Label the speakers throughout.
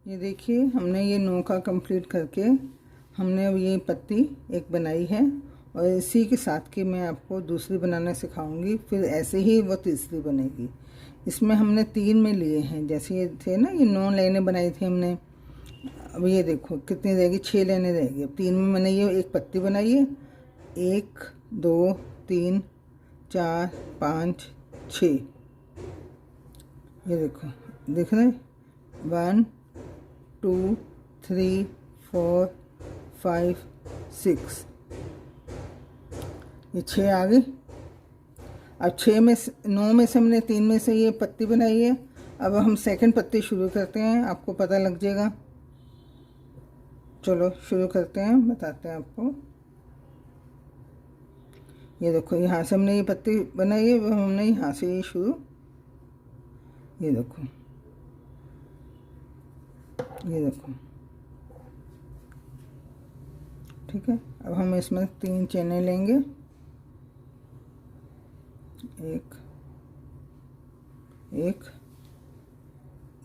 Speaker 1: ये देखिए हमने ये 9 का कंप्लीट करके हमने अब ये पत्ती एक बनाई है और इसी के साथ की मैं आपको दूसरी बनाना सिखाऊंगी। फिर ऐसे ही वो तीसरी बनेगी। इसमें हमने 3 में लिए हैं, जैसे ये थे ना, ये 9 लाइनें बनाई थी हमने। अब ये देखो कितनी रहेगी, 6 लाइनें रहेगी। अब 3 में मैंने ये एक पत्ती बनाई है। 1 2 3 4 5 6। ये देखो, देख रहे, 1 2 3 4 5 6, ये 6 आ गई। अब 6 में 9 में से हमने 3 में से ये पत्ती बनाई है। अब हम सेकंड पत्ती शुरू करते हैं, आपको पता लग जाएगा। चलो शुरू करते हैं, बताते हैं आपको। ये देखो यहाँ से हमने ये पत्ती बनाई है, वो हमने यहाँ से ये शुरू, ये देखो, ये देखो, ठीक है। अब हम इसमें 3 चेनें लेंगे, 1 1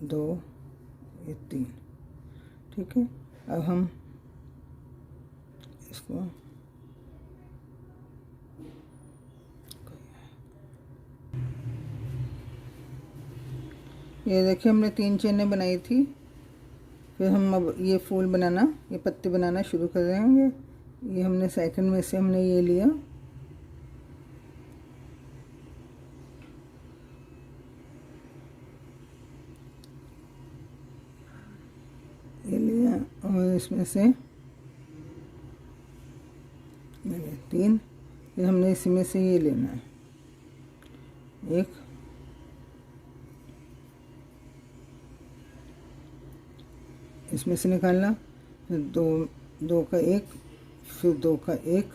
Speaker 1: 2 ये 3, ठीक है। अब हम इसको ये देखिए हमने 3 चेनें बनाई थी। फिर हम अब ये फूल बनाना, ये पत्ती बनाना शुरू कर देंगे। ये हमने सेकंड में से हमने ये लिया, ये लिया, और इसमें से 3। फिर हमने इसमें से ये लेना है, 1 इसमें से निकालना, फिर 2 का 1, फिर 2 का 1,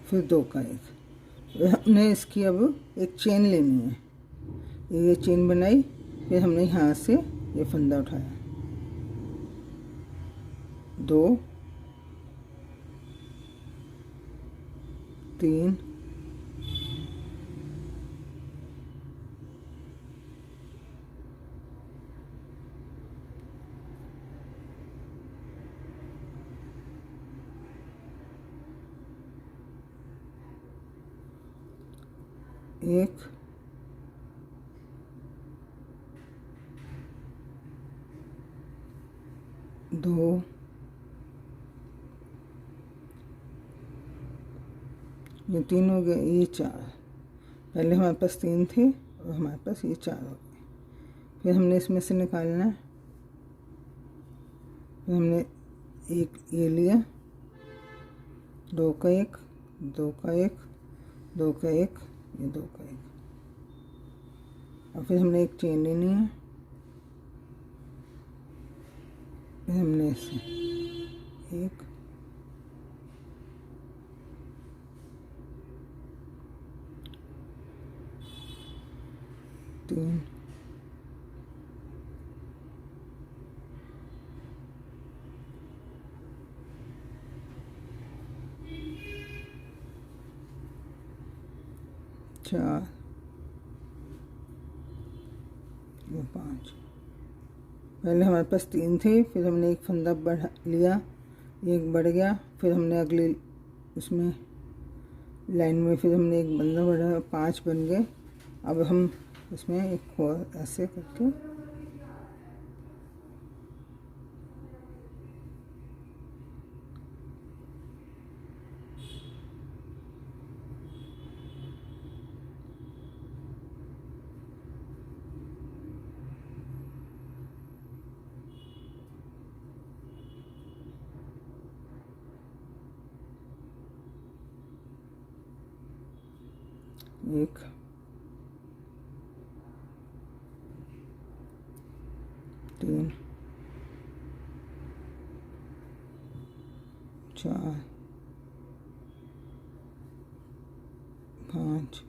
Speaker 1: फिर 2 का 1। फिर हमने इसकी अब एक चेन लेनी है। ये चेन बनाई, फिर हमने यहाँ से ये फंदा उठाया, 2 3 1 2 ये 3 हो गए, ये 4। पहले हमारे पास 3 थे और हमारे पास ये 4 हो गए। फिर हमने इसमें से निकालना है। फिर हमने एक ये लिया, 2 का 1, 2 का 1, 2 का 1, ये 2 का 1। और फिर हमने एक चेन लेनी है। फिर हमने इसे 1 3 4 ये 5। पहले हमारे पास 3 थे, फिर हमने एक फंदा बढ़ा लिया, एक बढ़ गया। फिर हमने अगले इसमें लाइन में फिर हमने एक बंदा बढ़ा, 5 बन गए। अब हम इसमें एक और ऐसे करके एक 3 4 5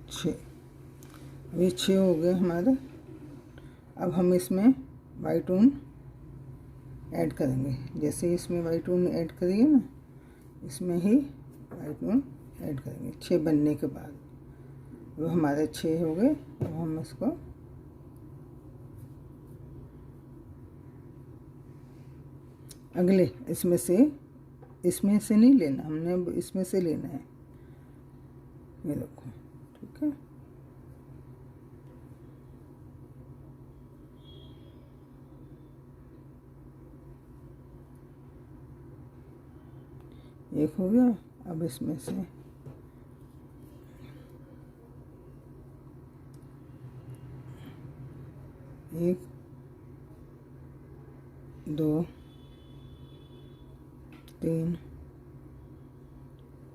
Speaker 1: 6। अभी 6 हो गए हमारे। अब हम इसमें वाइट ऊन ऐड करेंगे। जैसे इसमें वाइट ऊन ऐड करिए ना, इसमें ही वाइट ऊन ऐड करेंगे 6 बनने के बाद। वो हमारे 6 हो गए। अब हम इसको अगले इसमें से नहीं लेना, हमने अब इसमें से लेना है। ये देखो, ठीक है। एक हो गया। अब इसमें से एक, 2, 3,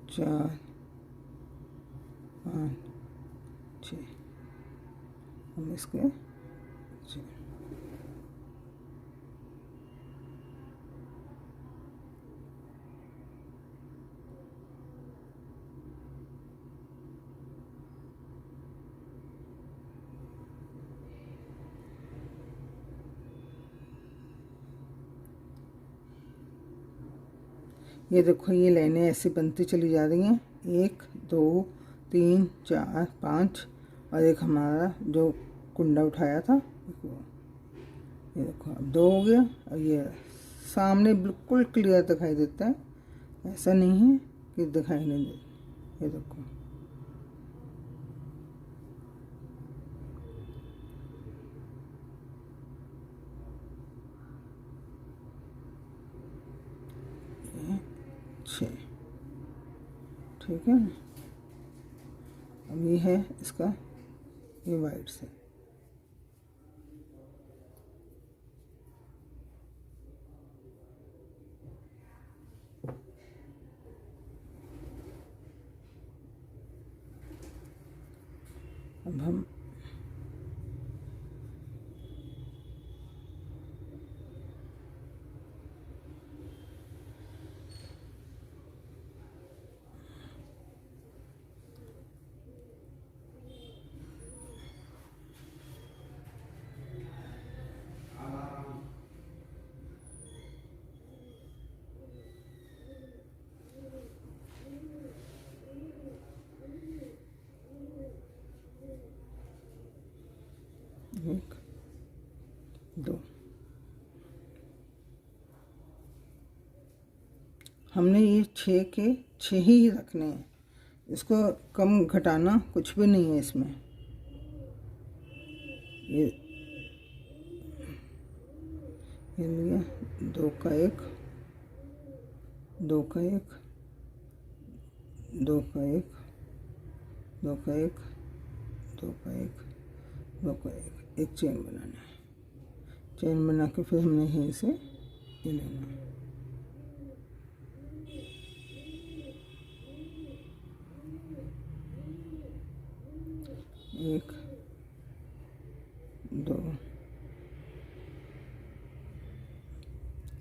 Speaker 1: 4, 5, 6। हम इसके 6। ये देखो, ये लाइनें ऐसे बनती चली जा रही हैं। 1, 2, 3, 4, 5 और एक हमारा जो कुंडा उठाया था। ये देखो, अब 2 हो गया। और ये सामने बिल्कुल क्लियर दिखाई देता है, ऐसा नहीं है कि दिखाई नहीं देता। ये देखो, ये 6, ठीक है। अब ये है इसका, ये वाइट से अब हम एक, 2, हमने ये 6 के 6 ही रखने हैं। इसको कम घटाना कुछ भी नहीं है इसमें। ये लिया 2 का 1, 2 का 1, 2 का 1, 2 का 1, 2 का 1, 2 का 1, एक चेन बनाना है। चेन बना के फिर हमने यहीं से ये लेना है। 1, 2,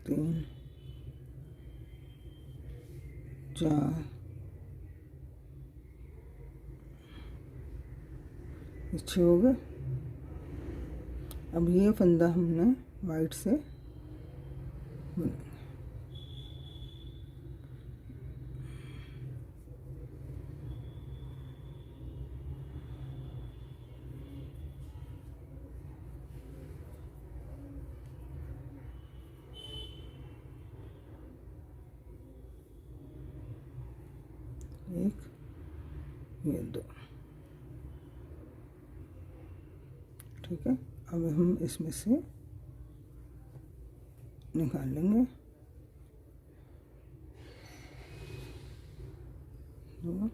Speaker 1: 3, 4, 6 हो गए। अब ये फंदा हमने वाइट से बनाना। एक, ये 2, ठीक है। अब हम इसमें से निकाल लेंगे 2,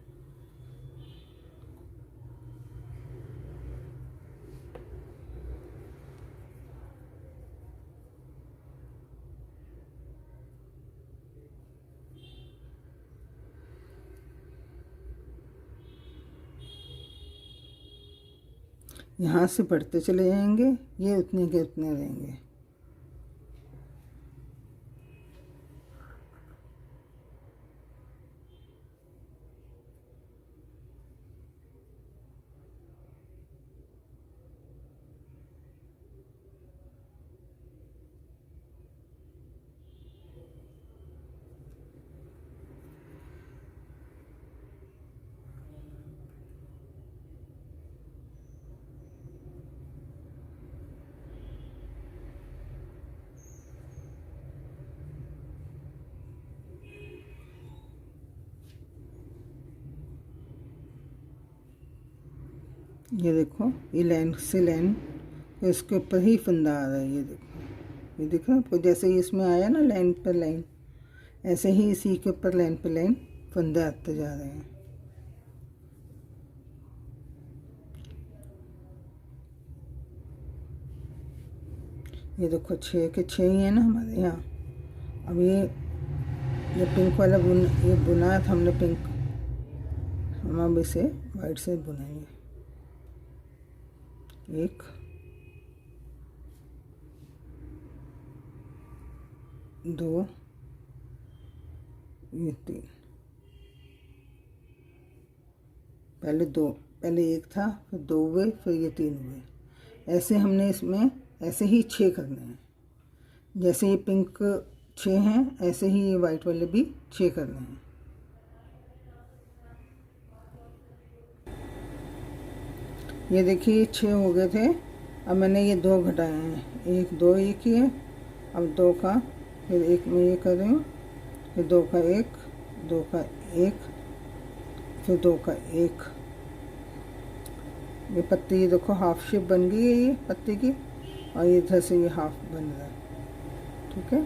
Speaker 1: यहाँ से बढ़ते चले जाएंगे, ये उतने के उतने रहेंगे। ये देखो, ये लाइन से लाइन तो इसके ऊपर ही फंदा आ रहा है। ये देखो, ये देखो आपको, जैसे ही इसमें आया ना लाइन पर लाइन, ऐसे ही इसी के ऊपर लाइन पर लाइन फंदे आते जा रहे हैं। ये देखो 6 के 6 ही है ना हमारे यहाँ। अब ये पिंक वाला ये बुना था हमने पिंक, हम अब इसे वाइट से बुनेंगे। 1 2 ये 3, पहले 1 था, फिर 2 हुए, फिर ये 3 हुए। ऐसे हमने इसमें ऐसे ही 6 करने हैं। जैसे ये पिंक 6 हैं, ऐसे ही ये वाइट वाले भी 6 करने हैं। ये देखिए 6 हो गए थे। अब मैंने ये 2 घटाए हैं, 1 2 1 ही है। अब 2 का फिर 1 में ये कर रही हूँ, फिर 2 का 1, 2 का 1, फिर 2 का 1। ये पत्ती ये देखो हाफ शेप बन गई है ये पत्ती की, और इधर से ये हाफ बन रहा है। ठीक है,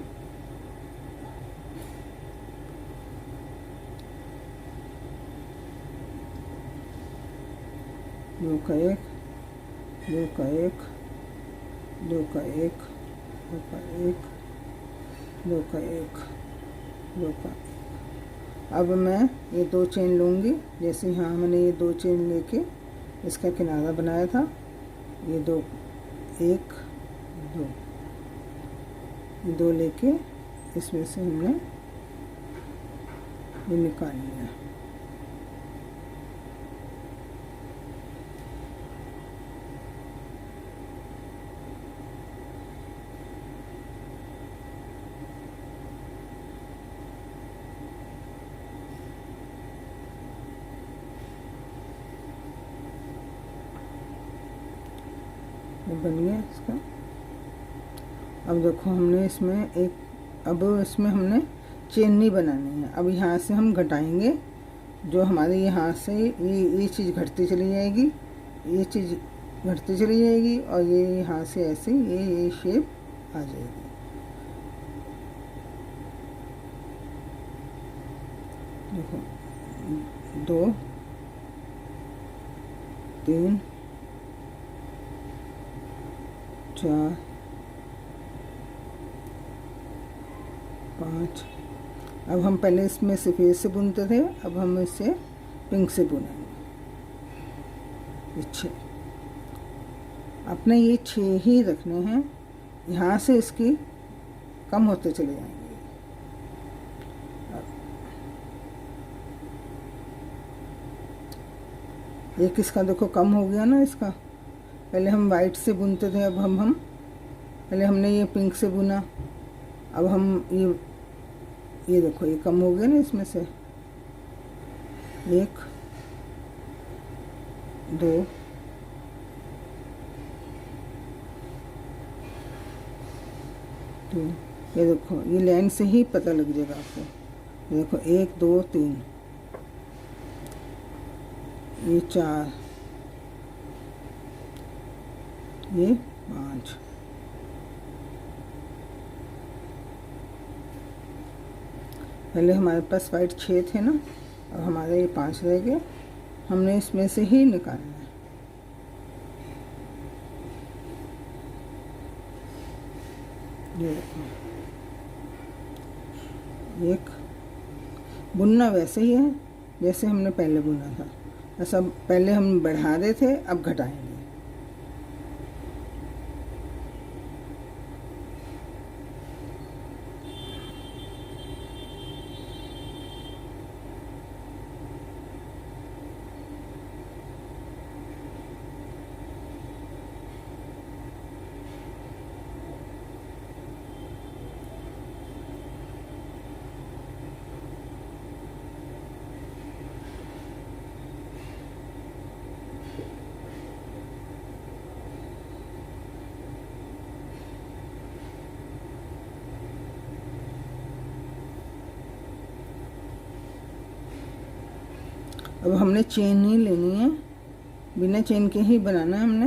Speaker 1: दो का 1, 2 का 1, 2 का 1, 2 का 1, 2 का 1, 2 का 1। अब मैं ये 2 चेन लूँगी। जैसे यहाँ मैंने ये 2 चेन लेके इसका किनारा बनाया था, ये 2 1 2 लेके इसमें से हमने ये निकाल लिया। बन गया इसका। अब देखो हमने इसमें अब इसमें हमने चेन नहीं बनानी है। अब यहाँ से हम घटाएंगे, जो हमारे यहाँ से ये चीज़ घटती चली जाएगी, ये चीज़ घटती चली जाएगी, और ये यहाँ से ऐसे ये शेप आ जाएगी। देखो 2 3 4 5। अब हम पहले इसमें सफ़ेद से बुनते थे, अब हम इसे पिंक से बुनेंगे। ये 6 अपने ये 6 ही रखने हैं, यहाँ से इसकी कम होते चले जाएंगे। एक इसका देखो कम हो गया ना इसका। पहले हम वाइट से बुनते थे, अब हम पहले हमने ये पिंक से बुना, अब हम ये देखो ये कम हो गया ना इसमें से। 1 2 3। ये देखो ये लाइन से ही पता लग जाएगा आपको। ये देखो 1 2 3, ये 4, ये 5। पहले हमारे पास वाइट 6 थे ना, अब हमारे ये 5 रह गए। हमने इसमें से ही निकालना है। ये देखो, एक बुनना वैसे ही है जैसे हमने पहले बुना था, ऐसा पहले हम बढ़ा रहे थे, अब घटाएंगे। अब हमने चेन नहीं लेनी है, बिना चेन के ही बनाना है हमने।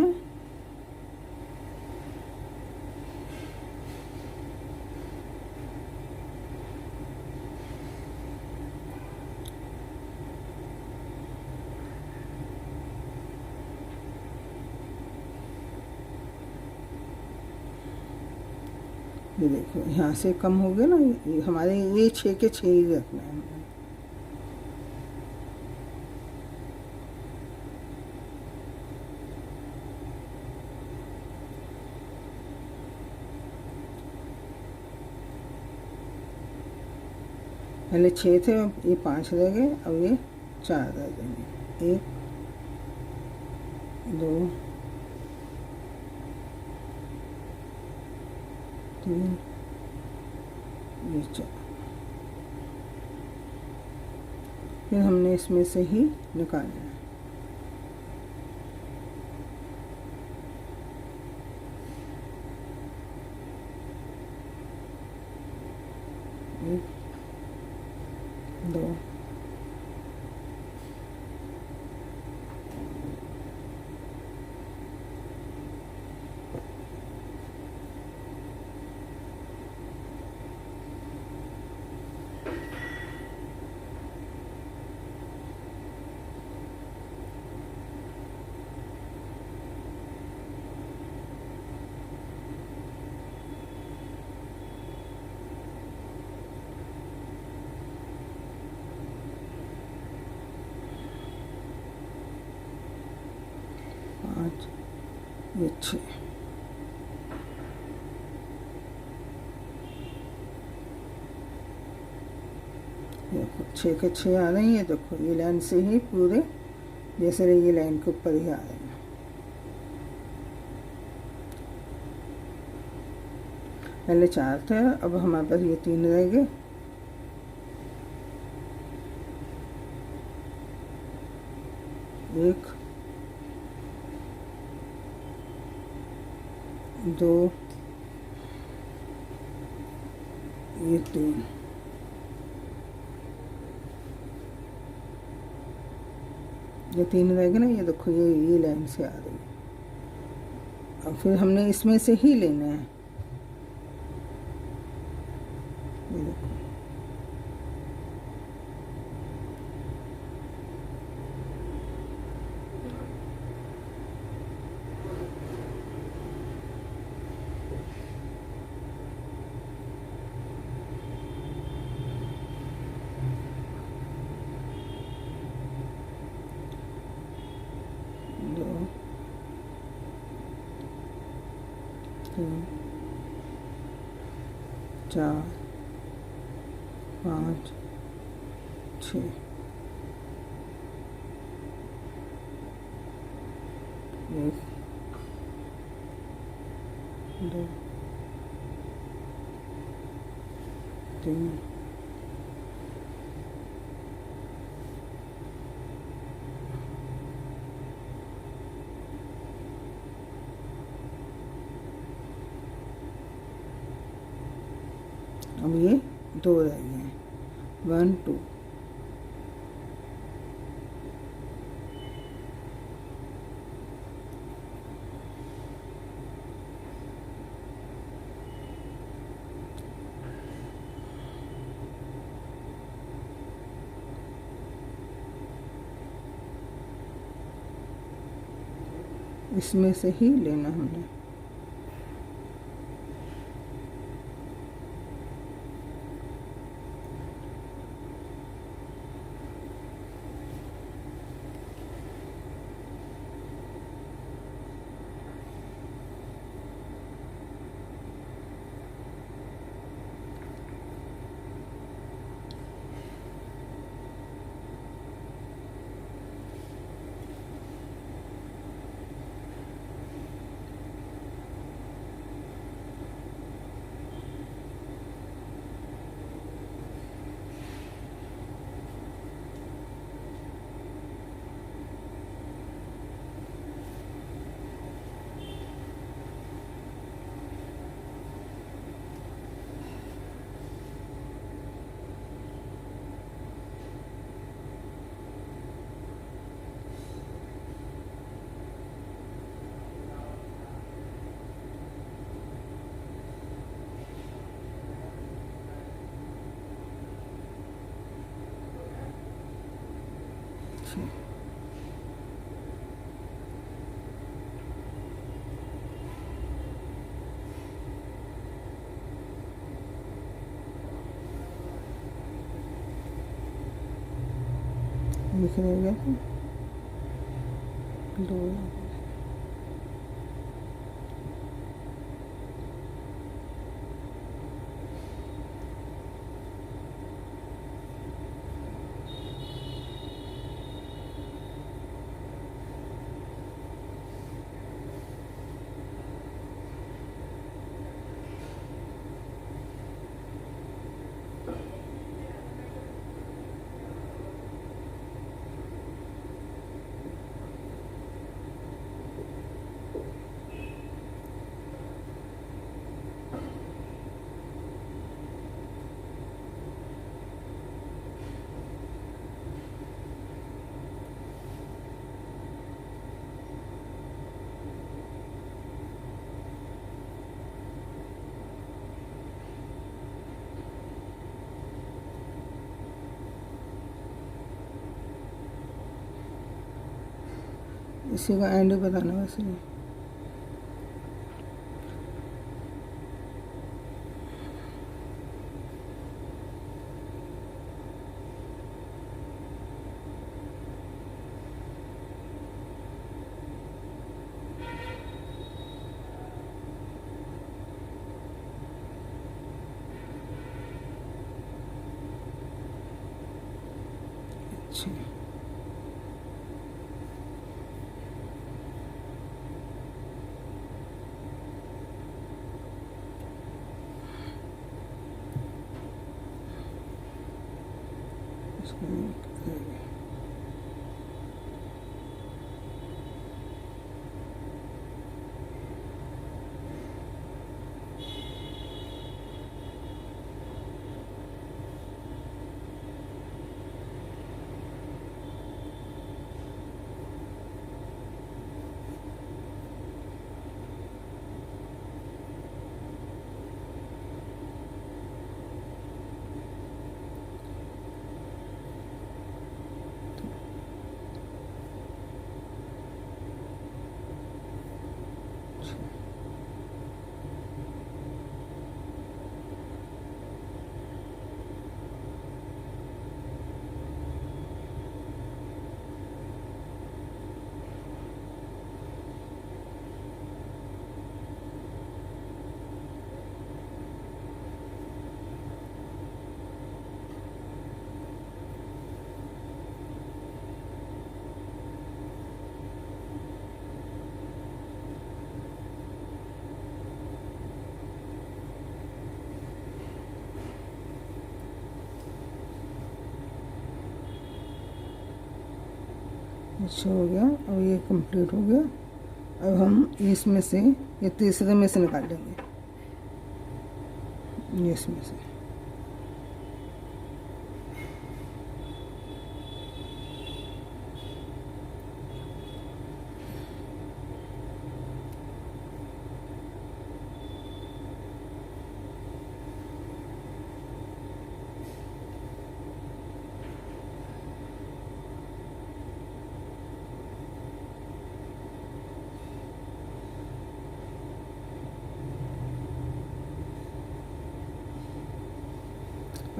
Speaker 1: ये देखो यहाँ से कम हो गया ना, हमारे ये 6 के 6 ही रखना है हमने। पहले 6 थे, अब ये 5 रह गए, अब ये 4 रह जाएंगे। 1 2 3 ये 4। फिर हमने इसमें से ही निकालना है। एक 2 5 ये 6। देखो 6 के 6 आ रही है। देखो ये लाइन से ही पूरे जैसे ये लाइन के ऊपर ही आ रहे हैं। पहले 4 थे, अब हमारे पास ये 3 रह गए। एक 2 ये 3। ये 3 रह गए ना, ये देखो ये लाइन से आ रही है। अब फिर हमने इसमें से ही लेना है। ये देखो तीन 4 5 6 1 2 3 अब ये 2 रह गए हैं। 1 2 इसमें से ही लेना हमने। बिखरेगा तो इसी का एंड बताना वैसे। अच्छा, अच्छा हो गया। अब ये कंप्लीट हो गया। अब हम इसमें से ये तीसरे में से निकालेंगे, ये इसमें से।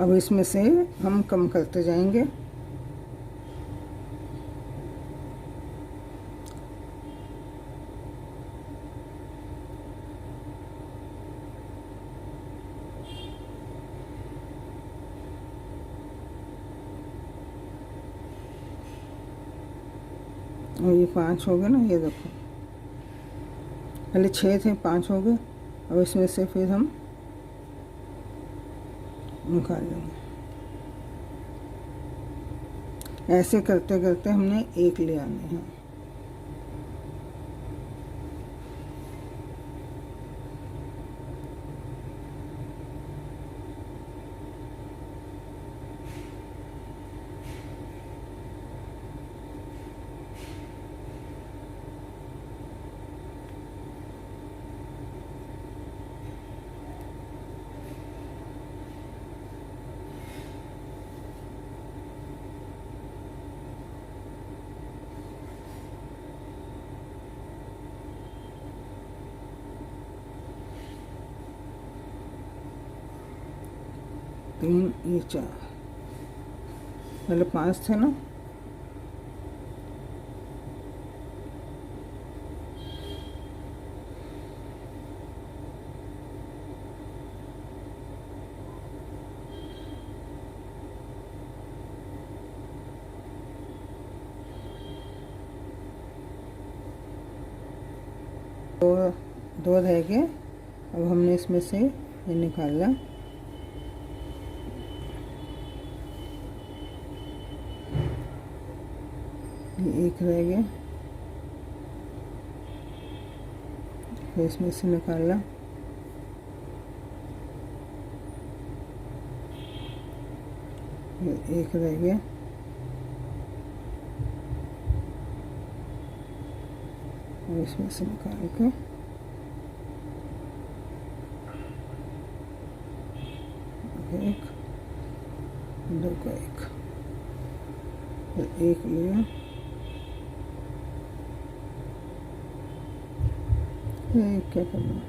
Speaker 1: अब इसमें से हम कम करते जाएंगे। और ये 5 हो गए ना, ये देखो पहले 6 थे, 5 हो गए। अब इसमें से फिर हम निकाल लेंगे। ऐसे करते करते हमने 1 ले आने हैं। तीन, ये 4, पहले 5 थे ना, दो रह गए। अब हमने इसमें से ये निकाला, ये एक रह गया, फिर इसमें से निकाला, एक रह गया, और इसमें से निकाल के एक, दो का एक, फिर एक लिया, क्या करना,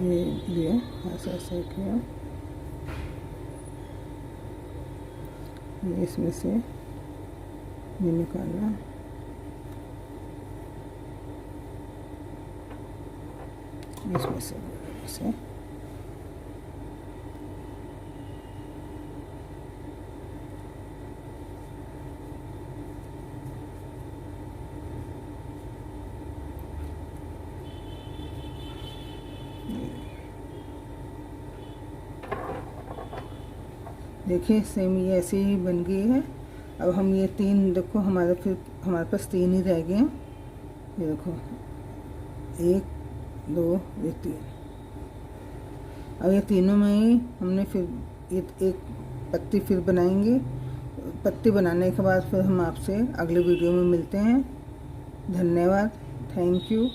Speaker 1: ये लिया, ऐसा किया, ये इसमें से ये निकालना, इसमें से देखिए सेम ये ऐसे ही बन गई है। अब हम ये तीन देखो, हमारे पास तीन ही रह गए हैं। ये देखो, एक, दो, ये तीन। अब ये तीनों में ही हमने फिर एक पत्ती फिर बनाएंगे। पत्ती बनाने के बाद फिर हम आपसे अगले वीडियो में मिलते हैं। धन्यवाद, थैंक यू।